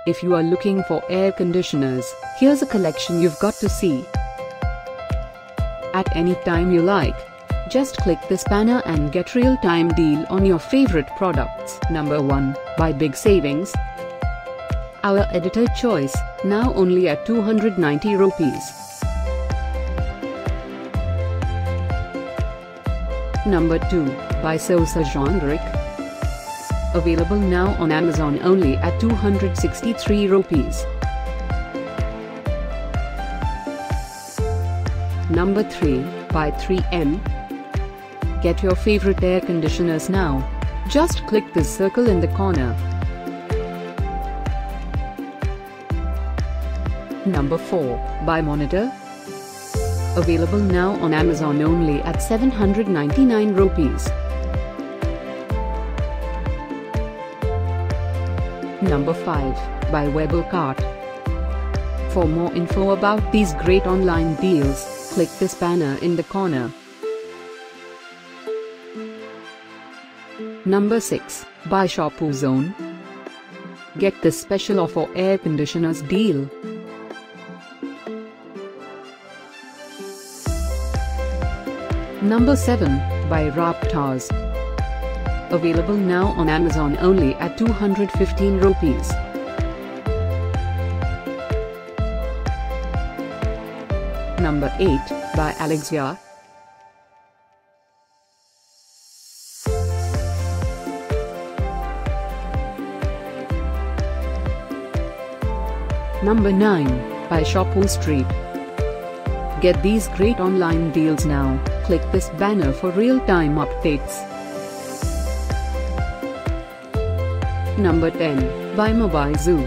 If you are looking for air conditioners, here's a collection you've got to see. At any time you like, just click this banner and get real-time deal on your favorite products. Number 1, by Bigsavings. Our editor choice, now only at 290 rupees. Number 2, by Sosa genric. Available now on Amazon only at 263 rupees. Number 3, by 3M. Get your favorite air conditioners now. Just click this circle in the corner. Number 4, by Monitor. Available now on Amazon only at 799 rupees. Number 5, by Webelkart. For more info about these great online deals, click this banner in the corner. Number 6, by Shoppozone. Get this special offer air conditioners deal. Number 7, by Raptas. Available now on Amazon only at 215 rupees. Number 8, by Alexia. Number 9, by Shoppozone. Get these great online deals now. Click this banner for real-time updates. Number 10, by Mobile Zoo.